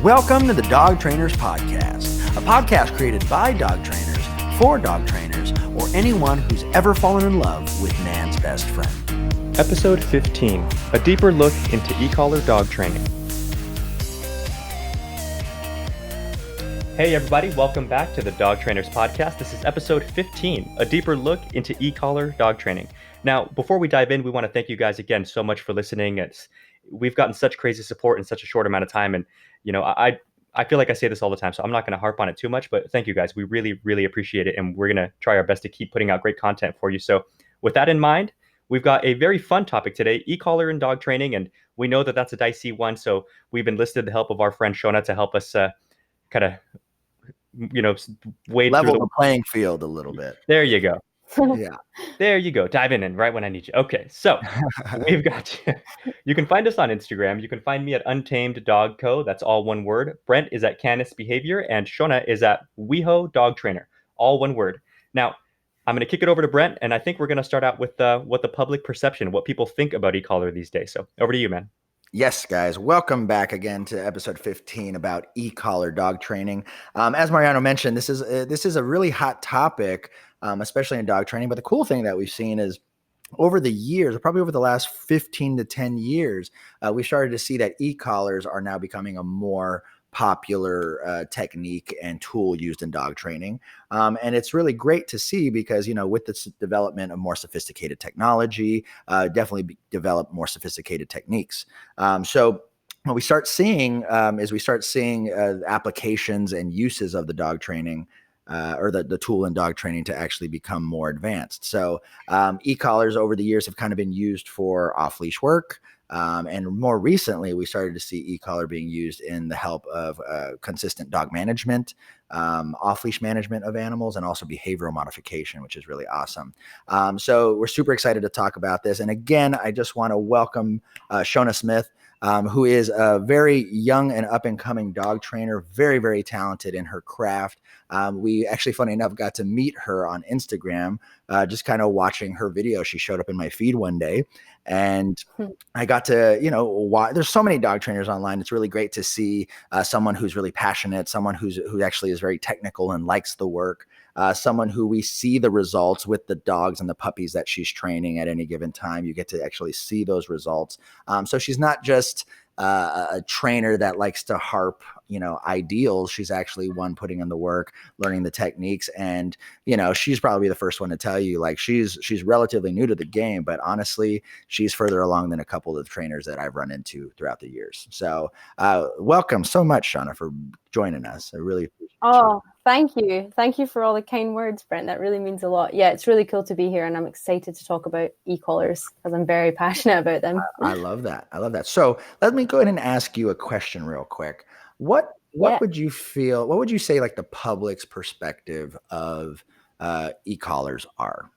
Welcome to the Dog Trainers Podcast, a podcast created by dog trainers, for dog trainers, or anyone who's ever fallen in love with man's best friend. Episode 15, a deeper look into ECollar dog training. Hey everybody, welcome back to the Dog Trainers Podcast. This is episode 15, a deeper look into ECollar dog training. Now, before we dive in, we want to thank you guys again so much for listening. We've gotten such crazy support in such a short amount of time, and I feel like I say this all the time, so I'm not going to harp on it too much, but thank you guys. We really, really appreciate it, and we're going to try our best to keep putting out great content for you. So with that in mind, we've got a very fun topic today, ECollar and dog training, and we know that that's a dicey one, so we've enlisted the help of our friend Shona to help us kind of, wade Level through the playing field a little bit. There you go. Yeah. There you go. Dive in right when I need you. Okay, so we've got you can find us on Instagram. You can find me at UNTAMEDDOGCO. That's all one word. Brent is at CANISBEHAVIor, and Shona is at WEHODOGTRAINER. All one word. Now, I'm going to kick it over to Brent, and I think we're going to start out with what the public perception, what people think about ECollar these days. So over to you, man. Yes, guys. Welcome back again to episode 15 about ECollar dog training. As Mariano mentioned, this is a really hot topic, especially in dog training. But the cool thing that we've seen is over the years, probably over the last 15 to 10 years, we started to see that ECollars are now becoming a more popular technique and tool used in dog training. And it's really great to see because, with the development of more sophisticated technology, definitely develop more sophisticated techniques. So what we start seeing applications and uses of the dog training or the tool in dog training to actually become more advanced. So ECollars over the years have kind of been used for off-leash work. And more recently, we started to see ECollar being used in the help of consistent dog management, off-leash management of animals, and also behavioral modification, which is really awesome. So we're super excited to talk about this. And again, I just want to welcome Shona Smith, who is a very young and up-and-coming dog trainer, very, very talented in her craft. We actually, funny enough, got to meet her on Instagram, just kind of watching her video. She showed up in my feed one day, and I got to, there's so many dog trainers online. It's really great to see someone who's really passionate, someone who actually is very technical and likes the work, someone who we see the results with the dogs and the puppies that she's training at any given time. You get to actually see those results. So she's not just a trainer that likes to harp, ideals. She's actually one putting in the work, learning the techniques. And, she's probably the first one to tell you, like, she's relatively new to the game, but honestly, she's further along than a couple of trainers that I've run into throughout the years. So welcome so much, Shona, for joining us. I really appreciate it. Thank you. Thank you for all the kind words, Brent. That really means a lot. Yeah, it's really cool to be here, and I'm excited to talk about ECollars because I'm very passionate about them. I love that. So let me go ahead and ask you a question real quick. What would you feel? What would you say, like, the public's perspective of ECollars are?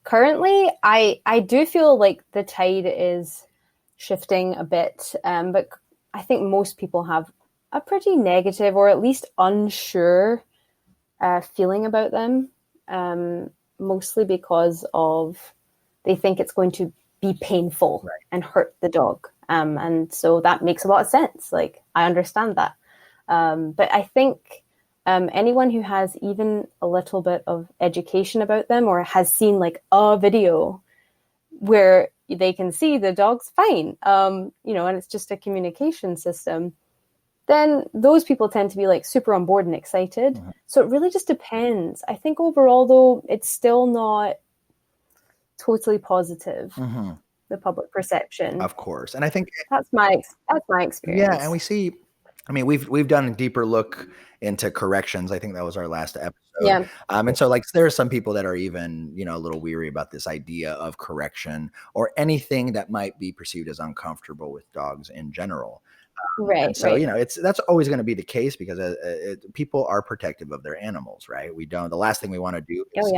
Currently, I do feel like the tide is shifting a bit, but I think most people have a pretty negative or at least unsure feeling about them, mostly because of they think it's going to be painful and hurt the dog. And so that makes a lot of sense. Like, I understand that. But I think anyone who has even a little bit of education about them or has seen like a video where they can see the dog's fine, and it's just a communication system, then those people tend to be like super on board and excited. Mm-hmm. So it really just depends. I think overall, though, it's still not totally positive, the public perception. Of course. And I think that's my experience. Yeah. And we see, we've done a deeper look into corrections. I think that was our last episode. Yeah. And so, like, there are some people that are even, a little weary about this idea of correction or anything that might be perceived as uncomfortable with dogs in general. Right. So, that's always going to be the case because people are protective of their animals, right? The last thing we want to do is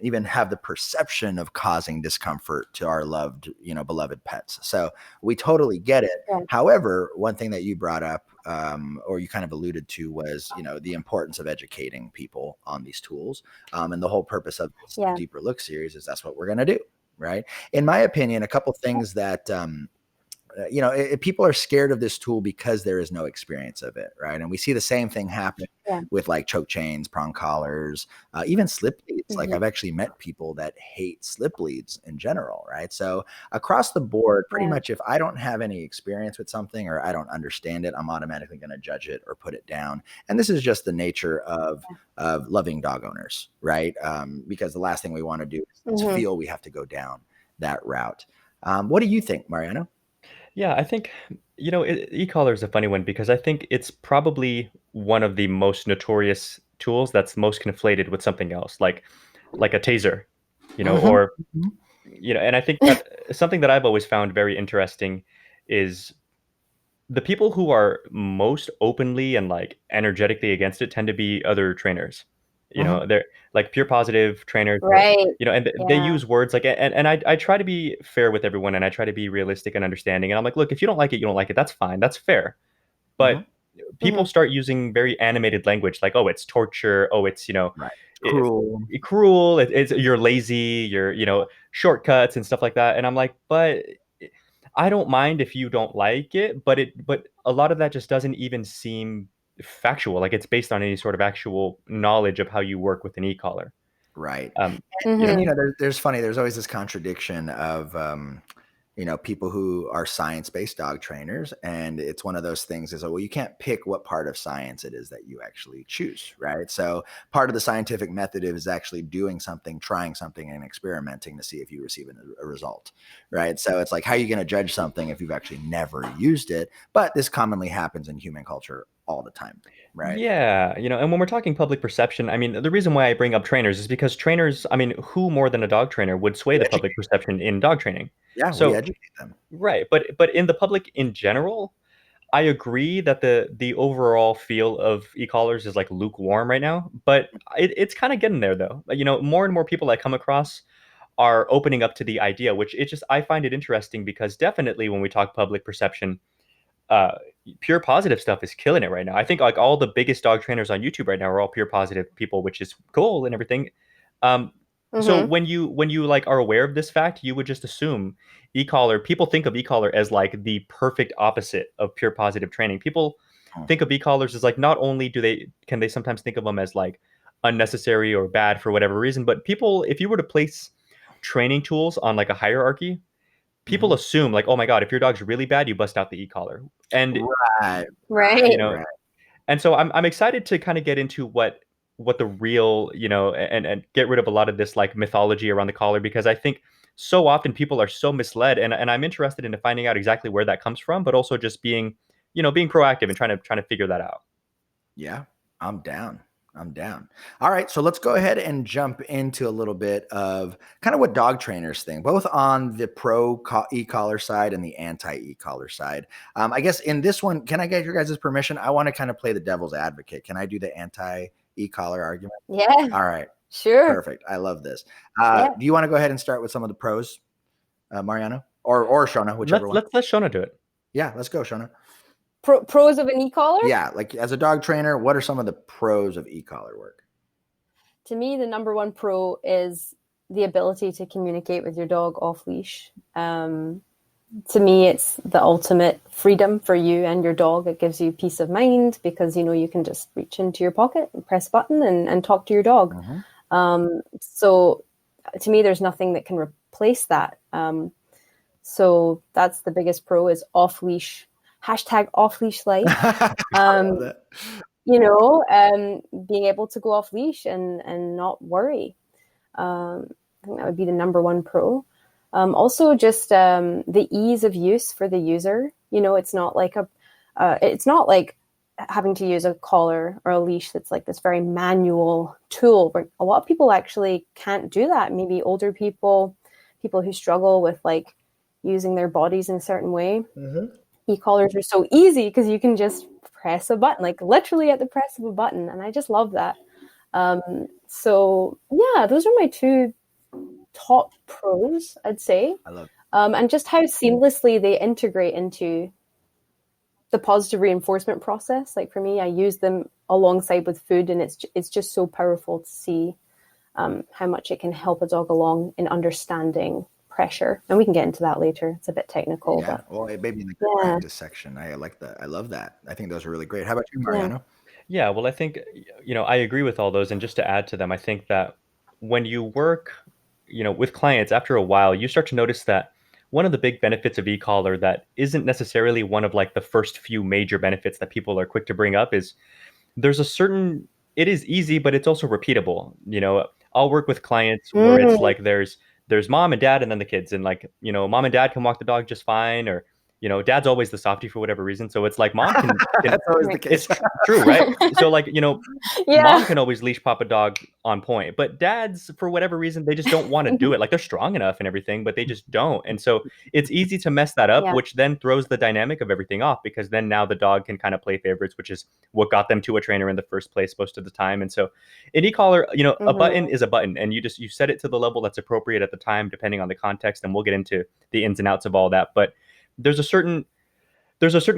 even have the perception of causing discomfort to our beloved pets. So we totally get it. Yeah. However, one thing that you brought up, or you kind of alluded to, was, the importance of educating people on these tools. And the whole purpose of this Deeper Look series is that's what we're going to do, right? In my opinion, a couple things that people are scared of this tool because there is no experience of it, right? And we see the same thing happen with like choke chains, prong collars, even slip leads. Like I've actually met people that hate slip leads in general, right? So across the board, pretty much if I don't have any experience with something or I don't understand it, I'm automatically going to judge it or put it down. And this is just the nature of loving dog owners, right? Because the last thing we want to do is feel we have to go down that route. What do you think, Mariano? Yeah, I think, ECollar is a funny one because I think it's probably one of the most notorious tools that's most conflated with something else, like a taser, or, and I think that something that I've always found very interesting is the people who are most openly and like energetically against it tend to be other trainers. They're like pure positive trainers, Right. and they use words like, and I try to be fair with everyone and I try to be realistic and understanding. And I'm like, look, if you don't like it, you don't like it. That's fine. That's fair. But people start using very animated language like, oh, it's torture. Oh, it's, cruel. It's you're lazy, you're, shortcuts and stuff like that. And I'm like, but I don't mind if you don't like it, but a lot of that just doesn't even seem factual. Like it's based on any sort of actual knowledge of how you work with an e-collar. Right. There's always this contradiction of, people who are science-based dog trainers. And it's one of those things is, well, you can't pick what part of science it is that you actually choose, right? So part of the scientific method is actually doing something, trying something and experimenting to see if you receive a result, right? So it's like, how are you going to judge something if you've actually never used it? But this commonly happens in human culture all the time, right? Yeah, and when we're talking public perception, I mean, the reason why I bring up trainers is because trainers, I mean, who more than a dog trainer would sway the public perception in dog training? Yeah, So we educate them. Right, but in the public in general, I agree that the overall feel of e-collars is like lukewarm right now, but it's kind of getting there though. More and more people I come across are opening up to the idea, which I find it interesting because definitely when we talk public perception, uh, pure positive stuff is killing it right now. I think like all the biggest dog trainers on YouTube right now are all pure positive people, which is cool and everything. So when you like are aware of this fact, you would just assume people think of e-collar as like the perfect opposite of pure positive training. People think of e-collars as like, not only can they sometimes think of them as like unnecessary or bad for whatever reason, but people, if you were to place training tools on like a hierarchy, people assume like, oh my God, if your dog's really bad, you bust out the e-collar. And right. and so I'm excited to kind of get into what the real, and get rid of a lot of this like mythology around the collar, because I think so often people are so misled, and I'm interested in finding out exactly where that comes from, but also just being proactive and trying to figure that out. Yeah, I'm down. All right, so let's go ahead and jump into a little bit of kind of what dog trainers think, both on the pro e-collar side and the anti e-collar side. I guess in this one, can I get your guys' permission? I want to kind of play the devil's advocate. Can I do the anti e-collar argument? Yeah. All right. Sure. Perfect. I love this. Do you want to go ahead and start with some of the pros, Mariano, or Shona, whichever one? Let's Shona do it. Yeah, let's go, Shona. Pros of an e-collar? Yeah, like as a dog trainer, what are some of the pros of e-collar work? To me, the number one pro is the ability to communicate with your dog off leash. To me, it's the ultimate freedom for you and your dog. It gives you peace of mind because, you can just reach into your pocket and press a button and talk to your dog. So to me, there's nothing that can replace that. So that's the biggest pro is off leash. #off-leash life. Being able to go off leash and not worry. I think that would be the number one pro. Also just the ease of use for the user. It's not like having to use a collar or a leash that's like this very manual tool, where a lot of people actually can't do that. Maybe older people who struggle with like using their bodies in a certain way. E-collars are so easy because you can just press a button, like literally at the press of a button. And I just love that. So yeah, those are my two top pros, I'd say. I love it. And just how seamlessly they integrate into the positive reinforcement process. Like for me, I use them alongside with food, and it's just so powerful to see how much it can help a dog along in understanding pressure. And we can get into that later. It's a bit technical. Yeah. But Well, maybe in the good practice section. I like that. I love that. I think those are really great. How about you, Mariano? Yeah, well, I think, I agree with all those. And just to add to them, I think that when you work, with clients, after a while, you start to notice that one of the big benefits of eCollar that isn't necessarily one of like the first few major benefits that people are quick to bring up is there's a certain, it is easy, but it's also repeatable. I'll work with clients where it's like there's mom and dad and then the kids, and like, mom and dad can walk the dog just fine, or dad's always the softie for whatever reason. So it's like mom can That's always the case. it's true, right? So like, Yeah. mom can always leash pop a dog on point, but dads, for whatever reason, they just don't want to do it. Like they're strong enough and everything, but they just don't. And so it's easy to mess that up, Yeah. which then throws the dynamic of everything off, because then now the dog can kind of play favorites, which is what got them to a trainer in the first place most of the time. And so in eCollar, a button is a button, and you set it to the level that's appropriate at the time, depending on the context. And we'll get into the ins and outs of all that. But there's a certain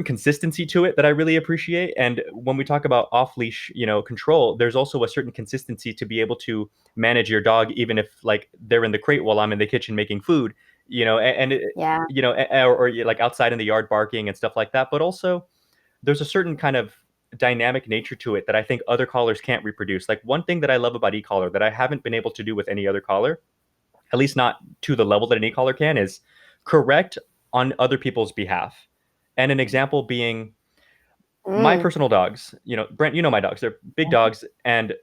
consistency to it that I really appreciate. And when we talk about off-leash, control, there's also a certain consistency to be able to manage your dog, even if like they're in the crate while I'm in the kitchen making food, or like outside in the yard barking and stuff like that. But also there's a certain kind of dynamic nature to it that I think other collars can't reproduce. Like one thing that I love about eCollar that I haven't been able to do with any other collar, at least not to the level that an eCollar can, is correct on other people's behalf. And an example being my personal dogs. Brent, my dogs. They're big dogs. And,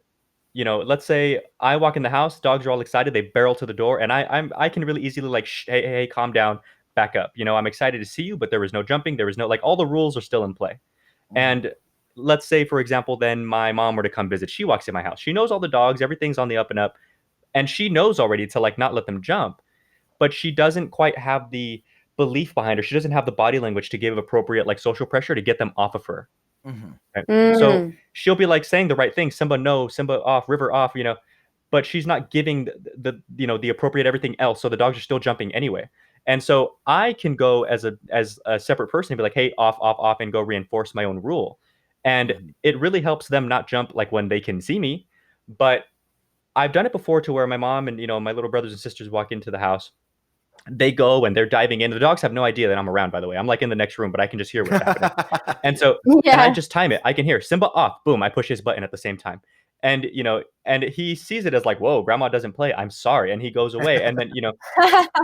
let's say I walk in the house, dogs are all excited. They barrel to the door. And I can really easily like, hey, calm down, back up. I'm excited to see you, but there was no jumping. There was no, like, all the rules are still in play. And let's say, for example, then my mom were to come visit. She walks in my house. She knows all the dogs. Everything's on the up and up. And she knows already to like not let them jump. But she doesn't quite have the belief behind her. She doesn't have the body language to give appropriate like social pressure to get them off of her. Right? So she'll be like saying the right thing, Simba no, Simba off, River off, but she's not giving the appropriate everything else. So the dogs are still jumping anyway. And so I can go as a separate person and be like, hey, off, and go reinforce my own rule. And it really helps them not jump like when they can see me. But I've done it before to where my mom and my little brothers and sisters walk into the house. They go and they're diving in. The dogs have no idea that I'm around, by the way. I'm like in the next room, but I can just hear what's happening. And so, and I just time it. I can hear Simba off, boom, I push his button at the same time. And, and he sees it as like, whoa, grandma doesn't play. I'm sorry. And he goes away. And then,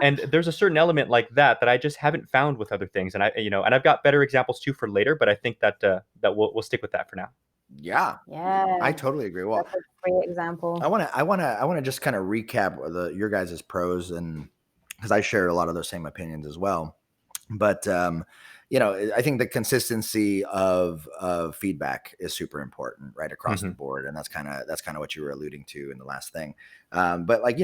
and there's a certain element like that I just haven't found with other things. And and I've got better examples too for later, but I think that we'll stick with that for now. Yeah. I totally agree. Well, that's a great example. I want to just kind of recap your guys' pros, and because I share a lot of those same opinions as well. But I think the consistency of feedback is super important right across the board, and that's kind of what you were alluding to in the last thing. But like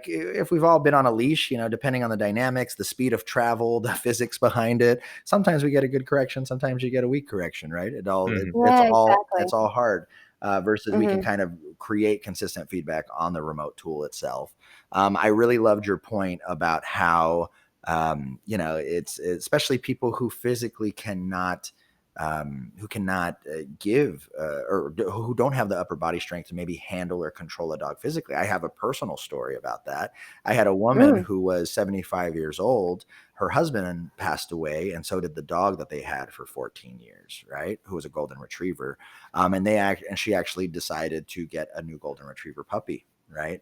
if we've all been on a leash, depending on the dynamics, the speed of travel, the physics behind it, sometimes we get a good correction, sometimes you get a weak correction, right? It's all hard. Versus we can kind of create consistent feedback on the remote tool itself. I really loved your point about how, it's especially people who physically cannot give or who don't have the upper body strength to maybe handle or control a dog physically. I have a personal story about that. I had a woman who was 75 years old. Her husband passed away, and so did the dog that they had for 14 years, right? Who was a golden retriever. And she actually decided to get a new golden retriever puppy. Right.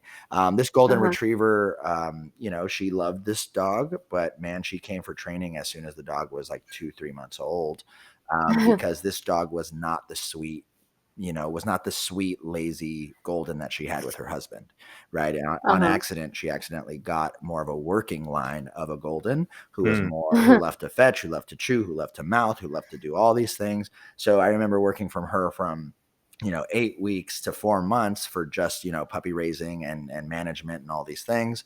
This golden retriever, she loved this dog, but man, she came for training as soon as the dog was like 2-3 months old, because this dog was not the sweet, lazy golden that she had with her husband. Right. And on accident, she accidentally got more of a working line of a golden who was more, who loved to fetch, who loved to chew, who loved to mouth, who loved to do all these things. So I remember working from her from 8 weeks to 4 months for just, puppy raising and management and all these things.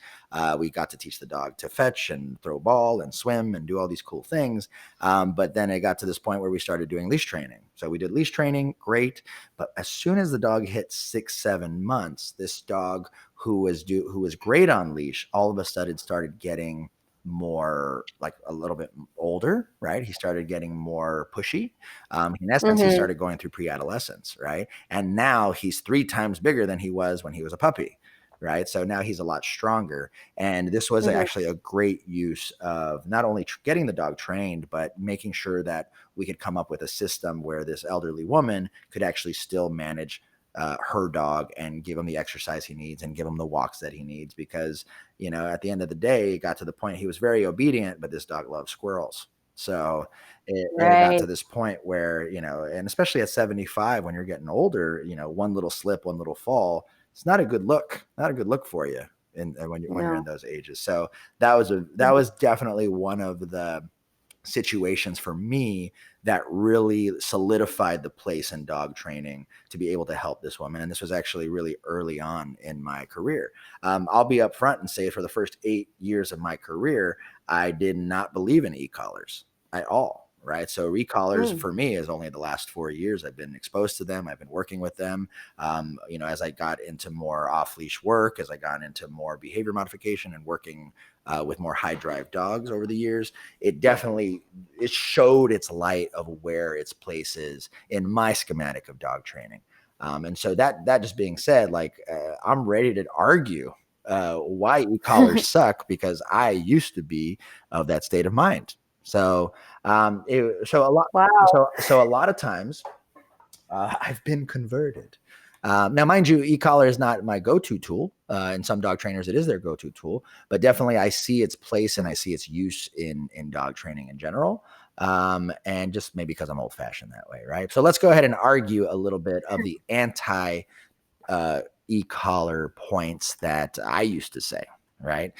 We got to teach the dog to fetch and throw ball and swim and do all these cool things. But then it got to this point where we started doing leash training. So we did leash training, great. But as soon as the dog hit 6-7 months, this dog who was great on leash, all of a sudden started getting more like a little bit older, right? He started getting more pushy. In essence, he started going through pre-adolescence, right? And now he's 3 times bigger than he was when he was a puppy, right? So now he's a lot stronger. And this was Mhm. actually a great use of not only getting the dog trained, but making sure that we could come up with a system where this elderly woman could actually still manage her dog and give him the exercise he needs and give him the walks that he needs. Because, at the end of the day, it got to the point he was very obedient, but this dog loves squirrels. So it got Right. to this point where, and especially at 75, when you're getting older, one little slip, one little fall, it's not a good look for you. And when you're in No. those ages. So that Mhm. was definitely one of the situations for me that really solidified the place in dog training to be able to help this woman. And this was actually really early on in my career. I'll be upfront and say for the first 8 years of my career, I did not believe in e-collars at all. Right. So e-collars Mm. for me is only the last 4 years I've been exposed to them. I've been working with them. As I got into more off leash work, as I got into more behavior modification and working with more high drive dogs over the years, it showed its light of where its place is in my schematic of dog training. And so that just being said, I'm ready to argue why e-collars suck, because I used to be of that state of mind. So Wow. so a lot of times I've been converted. Now, mind you, e-collar is not my go-to tool. And some dog trainers, it is their go-to tool. But definitely, I see its place and I see its use in dog training in general. And just maybe because I'm old-fashioned that way, right? So let's go ahead and argue a little bit of the anti e-collar points that I used to say, right?